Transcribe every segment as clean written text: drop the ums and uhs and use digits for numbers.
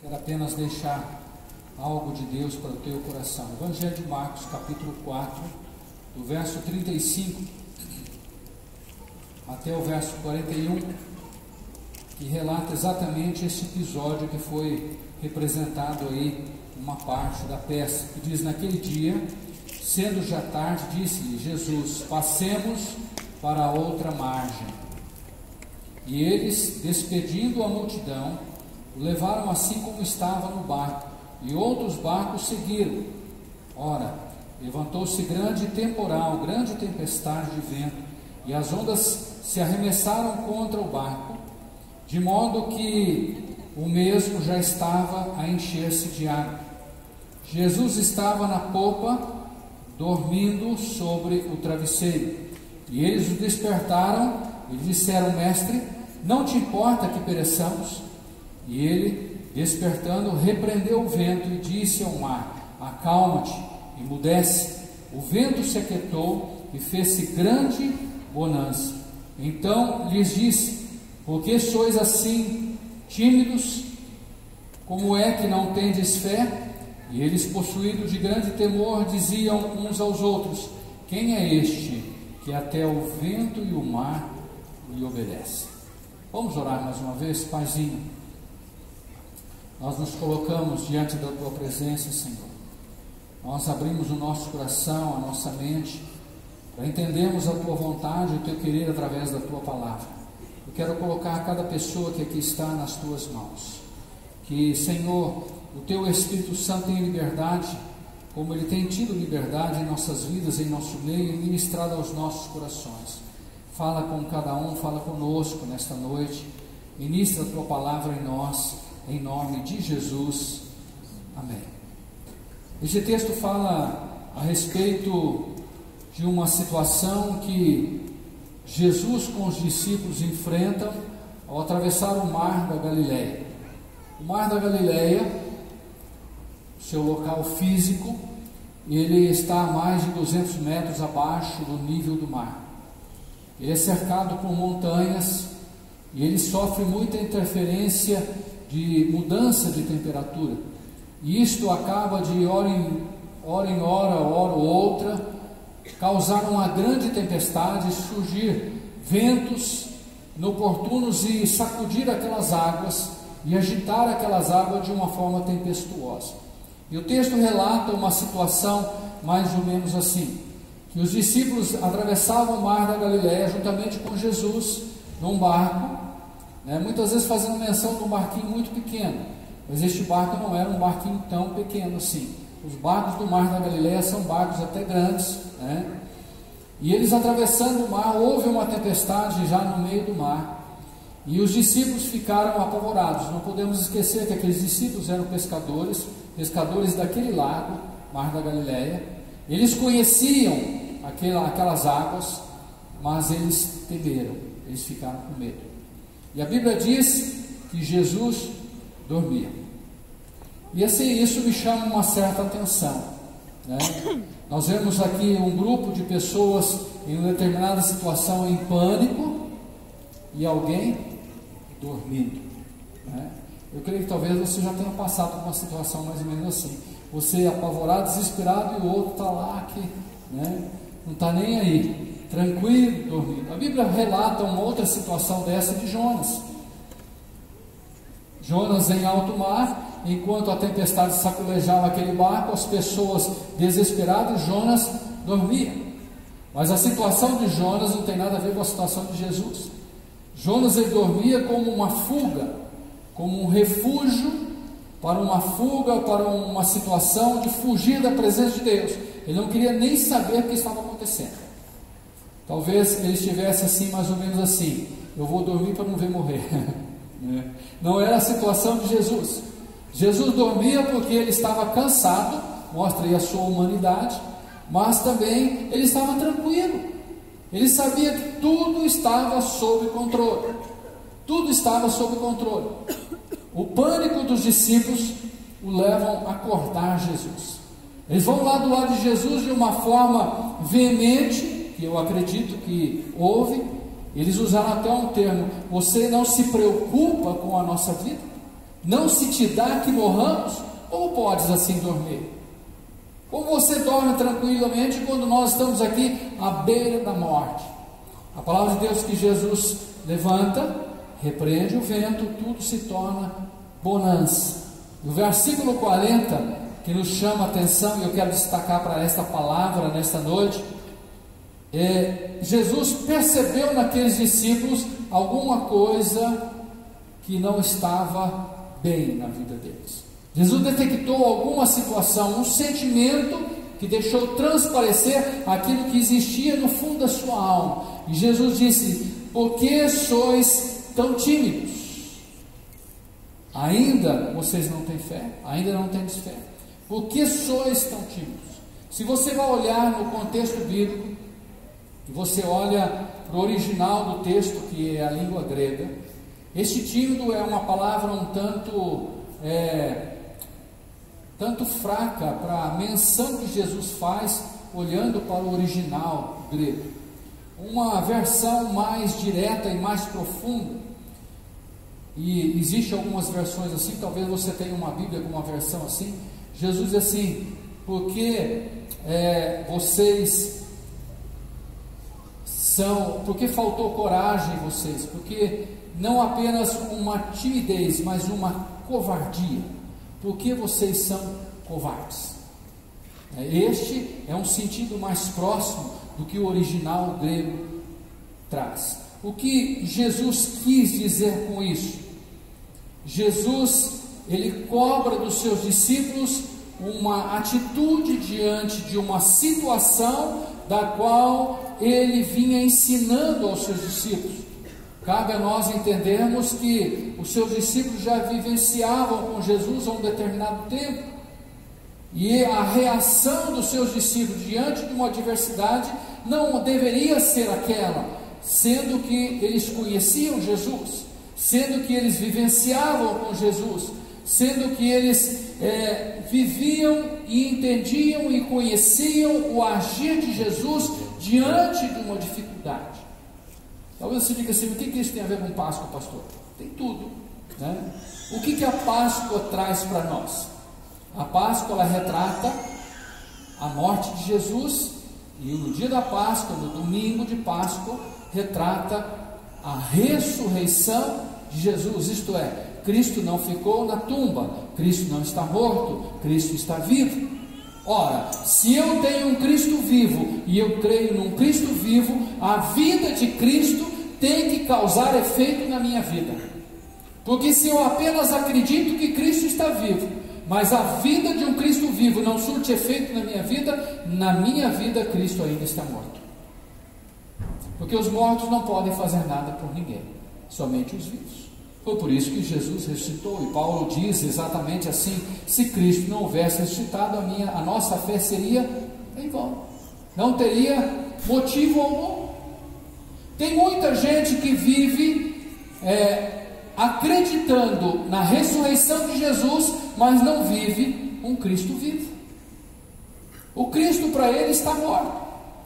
Quero apenas deixar algo de Deus para o teu coração. Evangelho de Marcos, capítulo 4, do verso 35 até o verso 41, que relata exatamente esse episódio que foi representado aí, uma parte da peça, que diz: naquele dia, sendo já tarde, disse-lhe Jesus: passemos para a outra margem. E eles, despedindo a multidão, o levaram assim como estava no barco, e outros barcos seguiram. Ora, levantou-se grande temporal, grande tempestade de vento, e as ondas se arremessaram contra o barco, de modo que o mesmo já estava a encher-se de água. Jesus estava na popa, dormindo sobre o travesseiro. E eles o despertaram e disseram: mestre, não te importa que pereçamos? E ele, despertando, repreendeu o vento e disse ao mar: acalma-te, emudece. O vento se aquietou e fez-se grande bonança. Então lhes disse: por que sois assim tímidos? Como é que não tendes fé? E eles, possuídos de grande temor, diziam uns aos outros: quem é este que até o vento e o mar lhe obedecem? Vamos orar mais uma vez. Paizinho, nós nos colocamos diante da Tua presença, Senhor. Nós abrimos o nosso coração, a nossa mente, para entendermos a Tua vontade e o Teu querer através da Tua palavra. Eu quero colocar cada pessoa que aqui está nas Tuas mãos. Que, Senhor, o Teu Espírito Santo tenha liberdade, como Ele tem tido liberdade em nossas vidas, em nosso meio, e ministrado aos nossos corações. Fala com cada um, fala conosco nesta noite. Ministra a Tua palavra em nós, em nome de Jesus. Amém. Este texto fala a respeito de uma situação que Jesus com os discípulos enfrentam ao atravessar o mar da Galileia. O mar da Galileia, seu local físico, ele está a mais de 200 metros abaixo do nível do mar. Ele é cercado por montanhas e ele sofre muita interferência de mudança de temperatura. E isto acaba de hora em hora ou outra, causar uma grande tempestade, surgir ventos inoportunos e sacudir aquelas águas e agitar aquelas águas de uma forma tempestuosa. E o texto relata uma situação mais ou menos assim, que os discípulos atravessavam o mar da Galileia juntamente com Jesus num barco, muitas vezes fazendo menção de um barquinho muito pequeno, mas este barco não era um barquinho tão pequeno assim. Os barcos do mar da Galileia são barcos até grandes, E eles atravessando o mar, houve uma tempestade já no meio do mar, e os discípulos ficaram apavorados. Não podemos esquecer que aqueles discípulos eram pescadores daquele lago, mar da Galileia. Eles conheciam aquelas águas, mas eles temeram, eles ficaram com medo. E a Bíblia diz que Jesus dormia. E assim, isso me chama uma certa atenção, Nós vemos aqui um grupo de pessoas em uma determinada situação em pânico e alguém dormindo, Eu creio que talvez você já tenha passado por uma situação mais ou menos assim. Você apavorado, desesperado, e o outro está lá, não está nem aí, tranquilo, dormindo. A Bíblia relata uma outra situação dessa de Jonas. Jonas em alto mar, enquanto a tempestade sacolejava aquele barco, as pessoas desesperadas, Jonas dormia. Mas a situação de Jonas não tem nada a ver com a situação de Jesus. Jonas, ele dormia como uma fuga, como um refúgio para uma situação de fugir da presença de Deus. Ele não queria nem saber o que estava acontecendo. Talvez ele estivesse assim, mais ou menos assim: eu vou dormir para não ver morrer. Não era a situação de Jesus. Jesus dormia porque ele estava cansado, mostra aí a sua humanidade, mas também ele estava tranquilo. Ele sabia que tudo estava sob controle. Tudo estava sob controle. O pânico dos discípulos o levam a acordar Jesus. Eles vão lá do lado de Jesus de uma forma veemente, que eu acredito que houve. Eles usaram até um termo: você não se preocupa com a nossa vida? Não se te dá que morramos? Ou podes assim dormir? Ou você dorme tranquilamente quando nós estamos aqui à beira da morte? A palavra de Deus que Jesus levanta, repreende o vento, tudo se torna bonança. O versículo 40, que nos chama a atenção, e eu quero destacar para esta palavra nesta noite, Jesus percebeu naqueles discípulos alguma coisa que não estava bem na vida deles. Jesus detectou alguma situação, um sentimento que deixou transparecer aquilo que existia no fundo da sua alma. E Jesus disse: por que sois tão tímidos? Ainda vocês não têm fé? Ainda não tendes fé? Por que sois tão tímidos? Se você vai olhar no contexto bíblico, e você olha para o original do texto, que é a língua grega, este tímido é uma palavra um tanto fraca para a menção que Jesus faz olhando para o original grego. Uma versão mais direta e mais profunda, e existe algumas versões assim, talvez você tenha uma Bíblia com uma versão assim. Jesus diz assim: porque porque faltou coragem em vocês, porque não apenas uma timidez, mas uma covardia, porque vocês são covardes. Este é um sentido mais próximo do que o original grego traz. O que Jesus quis dizer com isso? Jesus, ele cobra dos seus discípulos uma atitude diante de uma situação da qual ele vinha ensinando aos seus discípulos. Cabe a nós entendermos que os seus discípulos já vivenciavam com Jesus há um determinado tempo, e a reação dos seus discípulos diante de uma adversidade não deveria ser aquela, sendo que eles conheciam Jesus, sendo que eles vivenciavam com Jesus, sendo que eles viviam e entendiam e conheciam o agir de Jesus diante de uma dificuldade. Talvez você diga assim: o que isso tem a ver com Páscoa, pastor? Tem tudo, né? O que a Páscoa traz para nós? A Páscoa, ela retrata a morte de Jesus, e no dia da Páscoa, no domingo de Páscoa, retrata a ressurreição de Jesus. Isto é, Cristo não ficou na tumba, Cristo não está morto, Cristo está vivo. Ora, se eu tenho um Cristo vivo e eu creio num Cristo vivo, a vida de Cristo tem que causar efeito na minha vida. Porque se eu apenas acredito que Cristo está vivo, mas a vida de um Cristo vivo não surte efeito na minha vida Cristo ainda está morto. Porque os mortos não podem fazer nada por ninguém, somente os vivos. Foi por isso que Jesus ressuscitou, e Paulo diz exatamente assim: se Cristo não houvesse ressuscitado, a nossa fé seria em vão, não teria motivo algum. Tem muita gente que vive acreditando na ressurreição de Jesus, mas não vive um Cristo vivo. O Cristo para ele está morto.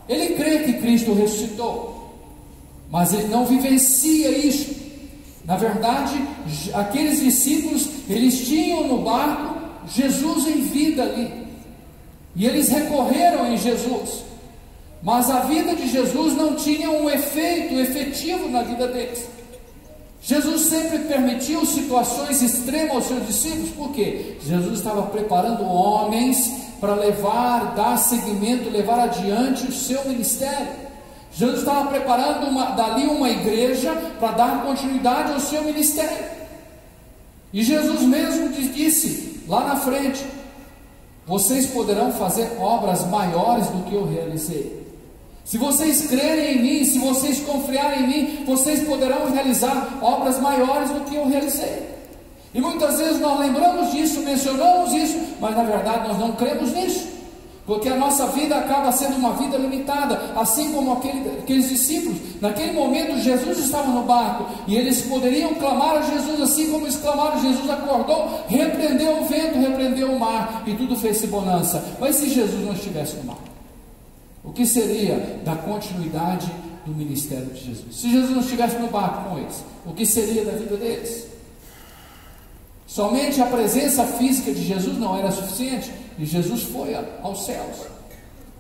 Ele crê que Cristo ressuscitou, mas ele não vivencia isso. Na verdade, aqueles discípulos, eles tinham no barco Jesus em vida ali, e eles recorreram em Jesus, mas a vida de Jesus não tinha um efeito efetivo na vida deles. Jesus sempre permitiu situações extremas aos seus discípulos, porque Jesus estava preparando homens para dar seguimento, levar adiante o seu ministério. Jesus estava preparando dali uma igreja para dar continuidade ao seu ministério. E Jesus mesmo disse lá na frente: vocês poderão fazer obras maiores do que eu realizei. Se vocês crerem em mim, se vocês confiarem em mim, vocês poderão realizar obras maiores do que eu realizei. E muitas vezes nós lembramos disso, mencionamos isso, mas na verdade nós não cremos nisso, porque a nossa vida acaba sendo uma vida limitada, assim como aqueles discípulos. Naquele momento Jesus estava no barco, e eles poderiam clamar a Jesus, assim como eles clamaram. Jesus acordou, repreendeu o vento, repreendeu o mar, e tudo fez-se bonança. Mas se Jesus não estivesse no mar, o que seria da continuidade do ministério de Jesus? Se Jesus não estivesse no barco com eles, o que seria da vida deles? Somente a presença física de Jesus não era suficiente, e Jesus foi aos céus.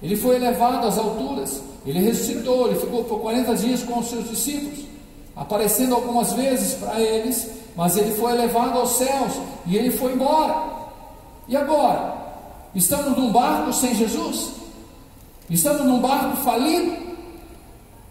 Ele foi elevado às alturas, ele ressuscitou, ele ficou por 40 dias com os seus discípulos, aparecendo algumas vezes para eles, mas ele foi elevado aos céus, e ele foi embora. E agora? Estamos num barco sem Jesus? Estamos num barco falido?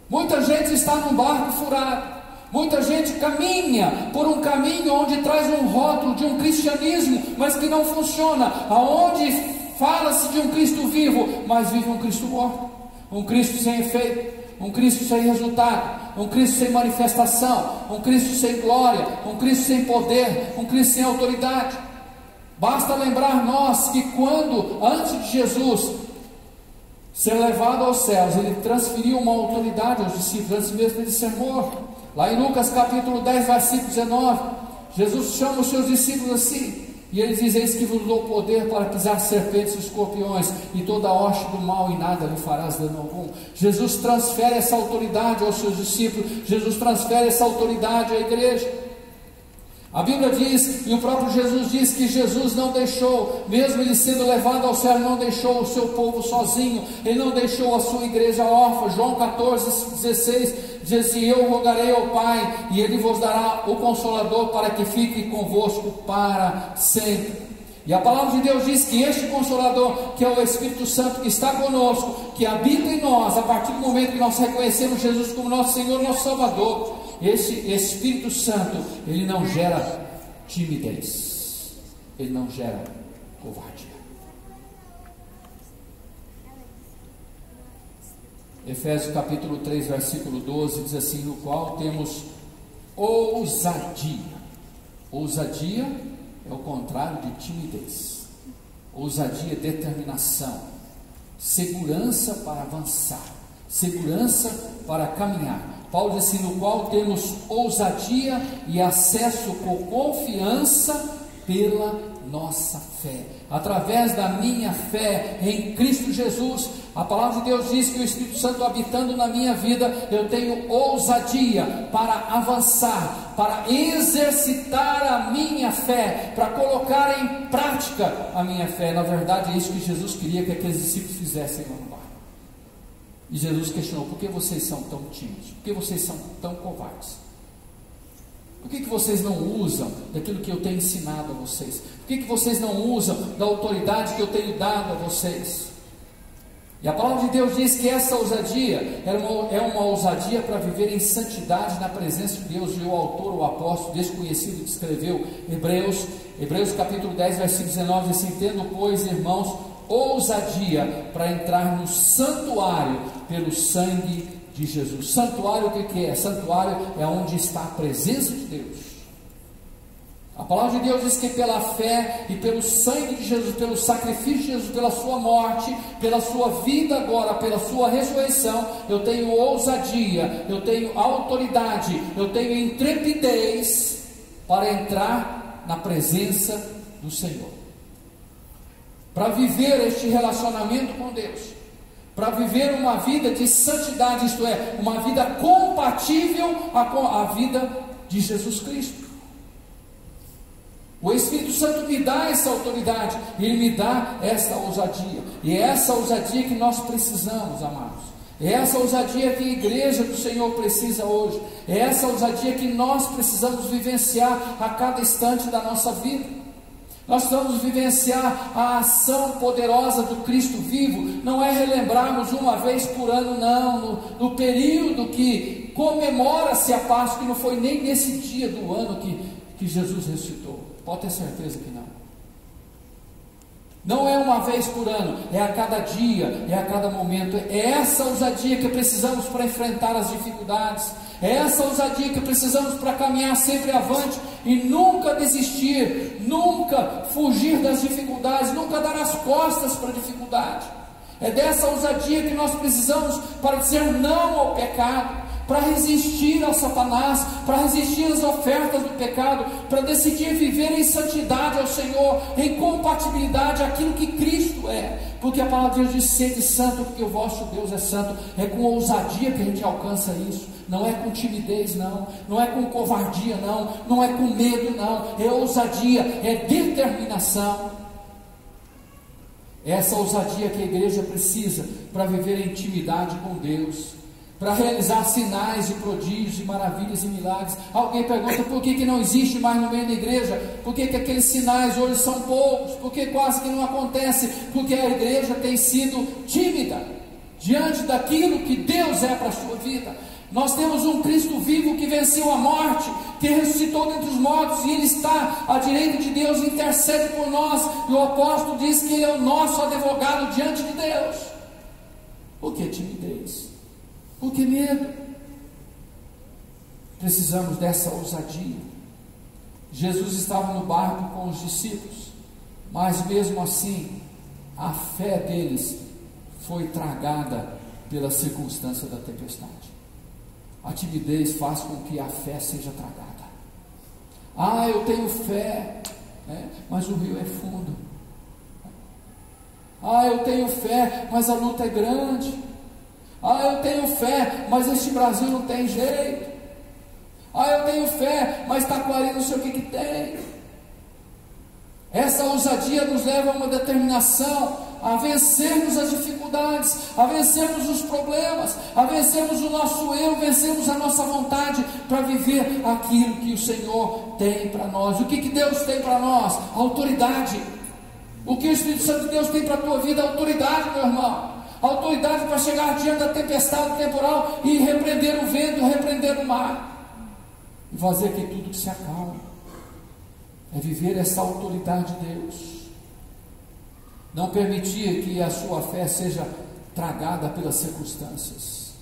Muita gente está num barco furado. Muita gente caminha por um caminho onde traz um rótulo de um cristianismo, mas que não funciona, aonde fala-se de um Cristo vivo, mas vive um Cristo morto, um Cristo sem efeito, um Cristo sem resultado, um Cristo sem manifestação, um Cristo sem glória, um Cristo sem poder, um Cristo sem autoridade. Basta lembrar nós que quando, antes de Jesus ser levado aos céus, ele transferiu uma autoridade aos discípulos, antes mesmo de ser morto. Lá em Lucas capítulo 10, versículo 19, Jesus chama os seus discípulos assim, e ele diz: eis que vos dou poder para pisar serpentes e escorpiões, e toda a hoste do mal, e nada lhe farás dano algum. Jesus transfere essa autoridade aos seus discípulos, Jesus transfere essa autoridade à igreja. A Bíblia diz, e o próprio Jesus diz, que Jesus não deixou, mesmo ele sendo levado ao céu, não deixou o seu povo sozinho, ele não deixou a sua igreja órfã. João 14,16 diz assim: eu rogarei ao Pai, e ele vos dará o Consolador, para que fique convosco para sempre. E a palavra de Deus diz que este Consolador, que é o Espírito Santo que está conosco, que habita em nós, a partir do momento que nós reconhecemos Jesus como nosso Senhor, nosso Salvador, esse Espírito Santo, ele não gera timidez, ele não gera covardia. Efésios capítulo 3, versículo 12 diz assim: no qual temos ousadia. Ousadia é o contrário de timidez. Ousadia é determinação, segurança para avançar, segurança para caminhar. Paulo diz assim: no qual temos ousadia e acesso com confiança pela nossa fé, através da minha fé em Cristo Jesus. A palavra de Deus diz que o Espírito Santo habitando na minha vida, eu tenho ousadia para avançar, para exercitar a minha fé, para colocar em prática a minha fé. Na verdade é isso que Jesus queria que aqueles discípulos fizessem lá no barco. E Jesus questionou: por que vocês são tão tímidos? Por que vocês são tão covardes? Por que vocês não usam daquilo que eu tenho ensinado a vocês? Por que vocês não usam da autoridade que eu tenho dado a vocês? E a palavra de Deus diz que essa ousadia é uma ousadia para viver em santidade na presença de Deus. E o autor, o apóstolo desconhecido, que escreveu Hebreus capítulo 10, versículo 19, diz assim: tendo, pois, irmãos, ousadia para entrar no santuário pelo sangue de Jesus. Santuário, o que é? Santuário é onde está a presença de Deus. A palavra de Deus diz que pela fé e pelo sangue de Jesus, pelo sacrifício de Jesus, pela sua morte, pela sua vida agora, pela sua ressurreição, eu tenho ousadia, eu tenho autoridade, eu tenho intrepidez para entrar na presença do Senhor, para viver este relacionamento com Deus, para viver uma vida de santidade, isto é, uma vida compatível à vida de Jesus Cristo. O Espírito Santo me dá essa autoridade, ele me dá essa ousadia, e é essa ousadia que nós precisamos, amados. É essa ousadia que a igreja do Senhor precisa hoje, é essa ousadia que nós precisamos vivenciar a cada instante da nossa vida. Nós precisamos vivenciar a ação poderosa do Cristo vivo. Não é relembrarmos uma vez por ano, não, no período que comemora-se a Páscoa, que não foi nem nesse dia do ano que Jesus ressuscitou. Pode ter certeza que não. Não é uma vez por ano, é a cada dia, é a cada momento. É essa ousadia que precisamos para enfrentar as dificuldades. É essa ousadia que precisamos para caminhar sempre avante e nunca desistir, nunca fugir das dificuldades, nunca dar as costas para a dificuldade. É dessa ousadia que nós precisamos para dizer não ao pecado, para resistir a Satanás, para resistir às ofertas do pecado, para decidir viver em santidade ao Senhor, em compatibilidade àquilo que Cristo é. Porque a palavra de Deus diz: sede santo, porque o vosso Deus é santo. É com ousadia que a gente alcança isso. Não é com timidez, não é com covardia, não é com medo, não. É ousadia, é determinação. Essa ousadia que a igreja precisa para viver em intimidade com Deus, para realizar sinais e prodígios e maravilhas e milagres. Alguém pergunta: por que não existe mais no meio da igreja? Por que aqueles sinais hoje são poucos? Por que quase que não acontece? Porque a igreja tem sido tímida diante daquilo que Deus é para a sua vida. Nós temos um Cristo vivo que venceu a morte, que ressuscitou dentre os mortos, e Ele está à direita de Deus, intercede por nós, e o apóstolo diz que Ele é o nosso advogado diante de Deus. Por que timidez? Por que medo? Precisamos dessa ousadia. Jesus estava no barco com os discípulos, mas mesmo assim a fé deles foi tragada pela circunstância da tempestade. A timidez faz com que a fé seja tragada. Eu tenho fé, mas o rio é fundo. Eu tenho fé, mas a luta é grande. Eu tenho fé, mas este Brasil não tem jeito. Eu tenho fé, mas Taquari não sei o que tem. Essa ousadia nos leva a uma determinação, a vencermos as dificuldades, a vencermos os problemas, a vencermos o nosso eu, vencermos a nossa vontade para viver aquilo que o Senhor tem para nós. O que Deus tem para nós? Autoridade. O que o Espírito Santo de Deus tem para a tua vida? Autoridade, meu irmão. Autoridade para chegar diante da tempestade temporal e repreender o vento, repreender o mar, e fazer que tudo se acalme. É viver essa autoridade de Deus. Não permitir que a sua fé seja tragada pelas circunstâncias,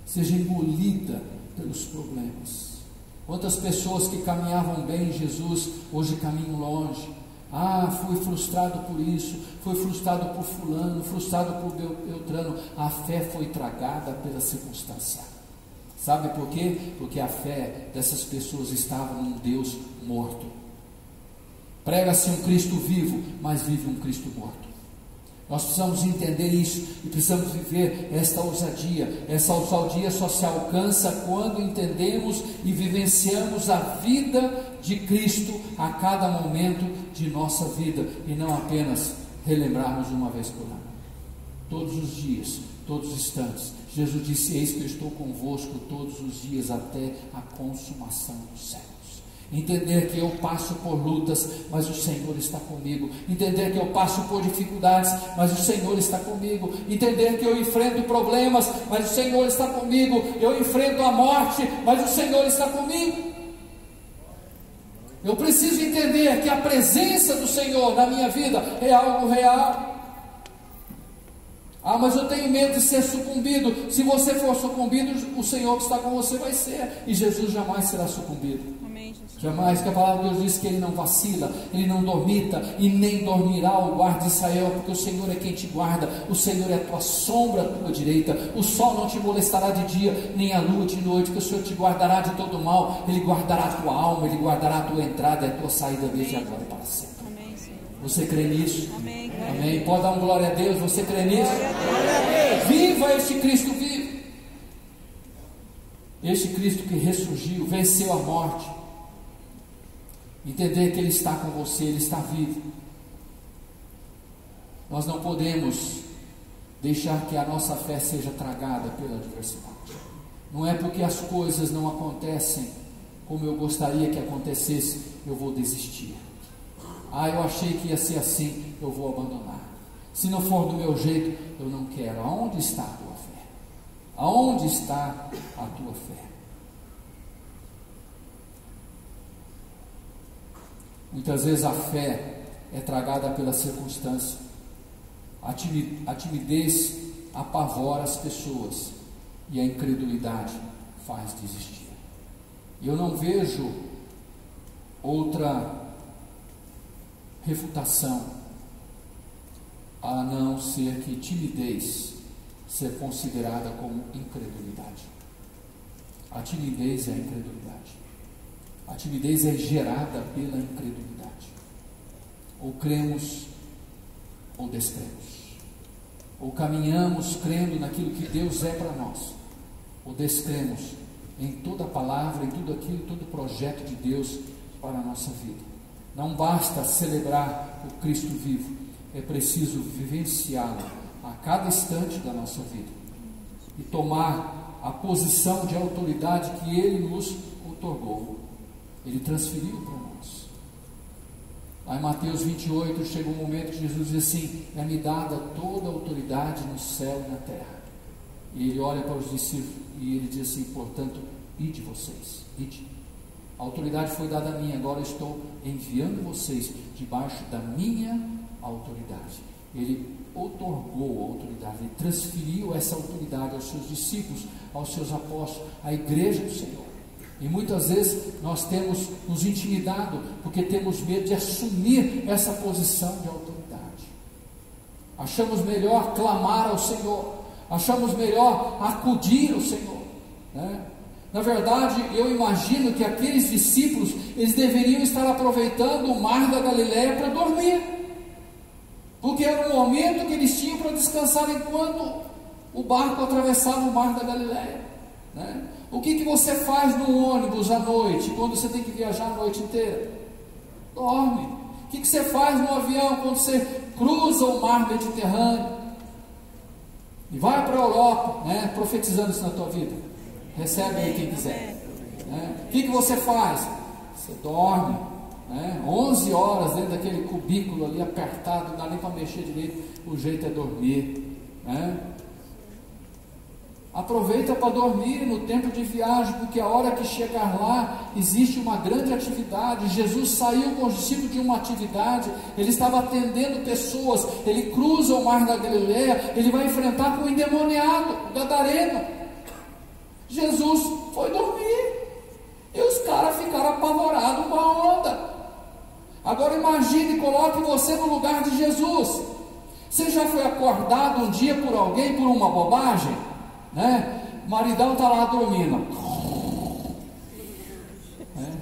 seja engolida pelos problemas. Quantas pessoas que caminhavam bem em Jesus, hoje caminham longe. Fui frustrado por isso, fui frustrado por fulano, frustrado por Beltrano. A fé foi tragada pela circunstância. Sabe por quê? Porque a fé dessas pessoas estava num Deus morto. Prega-se um Cristo vivo, mas vive um Cristo morto. Nós precisamos entender isso e precisamos viver esta ousadia. Essa ousadia só se alcança quando entendemos e vivenciamos a vida de Cristo a cada momento de nossa vida, e não apenas relembrarmos uma vez por ano. Todos os dias, todos os instantes. Jesus disse: eis que eu estou convosco todos os dias até a consumação dos séculos. Entender que eu passo por lutas, mas o Senhor está comigo. Entender que eu passo por dificuldades, mas o Senhor está comigo. Entender que eu enfrento problemas, mas o Senhor está comigo. Eu enfrento a morte, mas o Senhor está comigo. Eu preciso entender que a presença do Senhor na minha vida é algo real. Mas eu tenho medo de ser sucumbido. Se você for sucumbido, o Senhor que está com você vai ser. E Jesus jamais será sucumbido. Amém, Jesus. Jamais, que a palavra de Deus diz que Ele não vacila, Ele não dormita e nem dormirá o guarda de Israel, porque o Senhor é quem te guarda, o Senhor é a tua sombra, a tua direita. O sol não te molestará de dia, nem a lua de noite, que o Senhor te guardará de todo mal. Ele guardará a tua alma, Ele guardará a tua entrada e a tua saída desde agora para sempre. Amém, Senhor. Você crê nisso? Amém. Amém. Pode dar um glória a Deus. Você crê nisso? Viva este Cristo vivo. Este Cristo que ressurgiu, venceu a morte. Entender que Ele está com você, Ele está vivo. Nós não podemos deixar que a nossa fé seja tragada pela adversidade. Não é porque as coisas não acontecem como eu gostaria que acontecesse, eu vou desistir. Eu achei que ia ser assim, eu vou abandonar. Se não for do meu jeito, eu não quero. Aonde está a tua fé? Aonde está a tua fé? Muitas vezes a fé é tragada pela circunstância. A timidez apavora as pessoas e a incredulidade faz desistir. Eu não vejo outra refutação a não ser que timidez ser considerada como incredulidade. A timidez é a incredulidade. A timidez é gerada pela incredulidade. Ou cremos ou descremos. Ou caminhamos crendo naquilo que Deus é para nós, ou descremos em toda a palavra, em tudo aquilo, todo o projeto de Deus para a nossa vida. Não basta celebrar o Cristo vivo, é preciso vivenciá-lo a cada instante da nossa vida e tomar a posição de autoridade que Ele nos otorgou. Ele transferiu para nós. Lá em Mateus 28 chega um momento que Jesus diz assim: é-me dada toda a autoridade no céu e na terra. E Ele olha para os discípulos e Ele diz assim: portanto, ide vocês, ide. A autoridade foi dada a mim, agora estou enviando vocês debaixo da minha autoridade. Ele otorgou a autoridade, Ele transferiu essa autoridade aos seus discípulos, aos seus apóstolos, à igreja do Senhor. E muitas vezes nós temos nos intimidado porque temos medo de assumir essa posição de autoridade. Achamos melhor clamar ao Senhor, achamos melhor acudir ao Senhor, né? Na verdade, eu imagino que aqueles discípulos, eles deveriam estar aproveitando o mar da Galileia para dormir, porque era o momento que eles tinham para descansar enquanto o barco atravessava o mar da Galileia, né? O que você faz no ônibus à noite, quando você tem que viajar a noite inteira? Dorme. O que você faz no avião, quando você cruza o mar Mediterrâneo e vai para a Europa, né? Profetizando isso na tua vida? Recebe aí quem quiser, né? O que você faz? Você dorme, né? 11 horas dentro daquele cubículo ali apertado, não dá nem para mexer direito, o jeito é dormir, né? Aproveita para dormir no tempo de viagem, porque a hora que chegar lá, existe uma grande atividade. Jesus saiu com os discípulos de uma atividade, ele estava atendendo pessoas, ele cruza o mar da Galileia, ele vai enfrentar com o endemoniado, o gadareno. Jesus foi dormir, e os caras ficaram apavorados com a onda. Agora imagine, coloque você no lugar de Jesus. Você já foi acordado um dia por alguém, por uma bobagem? Né? O maridão está lá dormindo, né?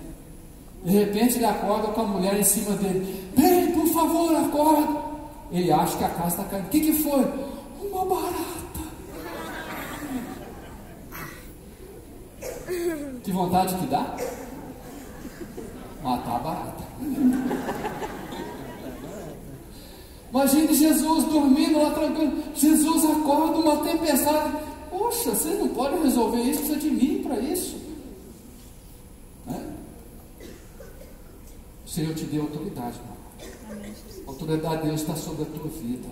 De repente ele acorda com a mulher em cima dele. Bem, por favor, acorda. Ele acha que a casa está caindo. O que foi? Uma barata. Que vontade que dá? Matar a barata. Imagine Jesus dormindo lá tranquilo. Jesus acorda, uma tempestade. Poxa, vocês não podem resolver isso, precisa de mim para isso, né? O Senhor te deu autoridade, irmão. A autoridade de Deus está sobre a tua vida.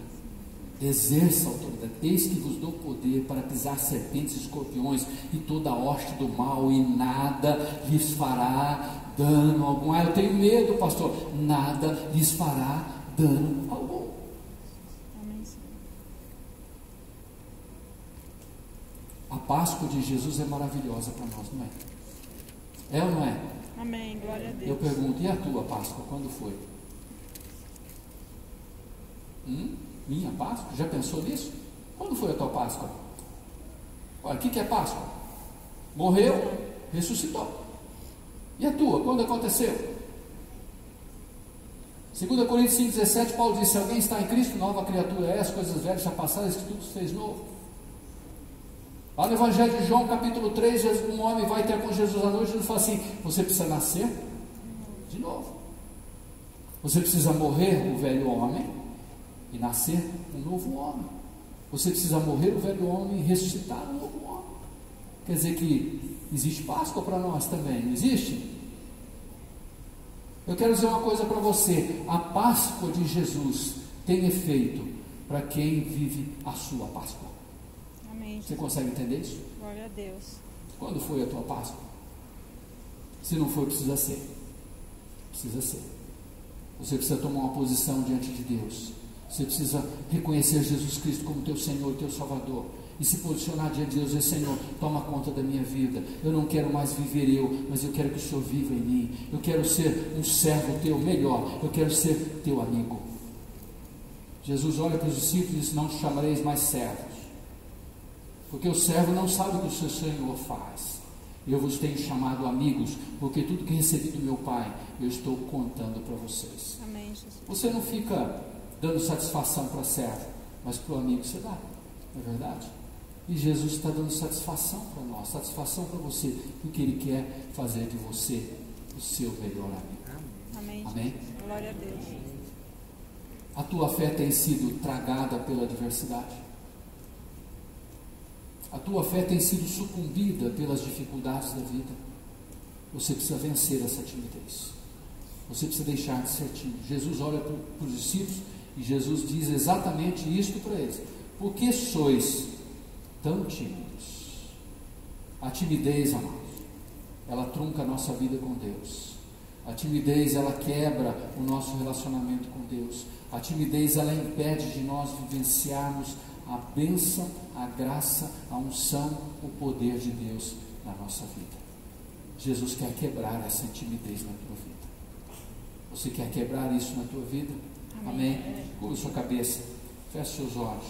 Exerça a autoridade. Eis que vos dou poder para pisar serpentes e escorpiões e toda a hoste do mal, e nada lhes fará dano algum. Eu tenho medo, pastor. Nada lhes fará dano algum. A Páscoa de Jesus é maravilhosa para nós, não é? É ou não é? Amém, glória a Deus. Eu pergunto, e a tua Páscoa, quando foi? Minha Páscoa? Já pensou nisso? Quando foi a tua Páscoa? Olha, o que é Páscoa? Morreu, ressuscitou. E a tua, quando aconteceu? 2 Coríntios 5,17, Paulo diz: se alguém está em Cristo, nova criatura é, as coisas velhas já passaram, isso tudo se fez novo. Lá no Evangelho de João, capítulo 3, um homem vai ter com Jesus à noite, Jesus fala assim: você precisa nascer de novo. Você precisa morrer o velho homem e nascer um novo homem. Você precisa morrer o velho homem e ressuscitar um novo homem. Quer dizer que existe Páscoa para nós também, não existe? Eu quero dizer uma coisa para você: a Páscoa de Jesus tem efeito para quem vive a sua Páscoa. Amém. Você consegue entender isso? Glória a Deus. Quando foi a tua Páscoa? Se não foi, precisa ser. Precisa ser. Você precisa tomar uma posição diante de Deus. Você precisa reconhecer Jesus Cristo como teu Senhor, teu Salvador, e se posicionar diante de Deus e dizer: Senhor, toma conta da minha vida. Eu não quero mais viver eu, mas eu quero que o Senhor viva em mim. Eu quero ser um servo teu, melhor, eu quero ser teu amigo. Jesus olha para os discípulos e diz: não te chamareis mais servos, porque o servo não sabe o que o seu Senhor faz. Eu vos tenho chamado amigos, porque tudo que recebi do meu Pai, eu estou contando para vocês. Amém, Jesus. Você não fica dando satisfação para servo, mas para o amigo você dá, não é verdade? E Jesus está dando satisfação para nós, satisfação para você, porque Ele quer fazer de você o seu melhor amigo. Amém. Amém? Glória a Deus. A tua fé tem sido tragada pela adversidade? A tua fé tem sido sucumbida pelas dificuldades da vida? Você precisa vencer essa timidez. Você precisa deixar de ser tímido. Jesus olha para os discípulos e Jesus diz exatamente isto para eles: por que sois tão tímidos? A timidez, amados, ela trunca a nossa vida com Deus. A timidez, ela quebra o nosso relacionamento com Deus. A timidez, ela impede de nós vivenciarmos a bênção, a graça, a unção, o poder de Deus na nossa vida. Jesus quer quebrar essa timidez na tua vida. Você quer quebrar isso na tua vida? Amém? Curva sua cabeça, feche seus olhos.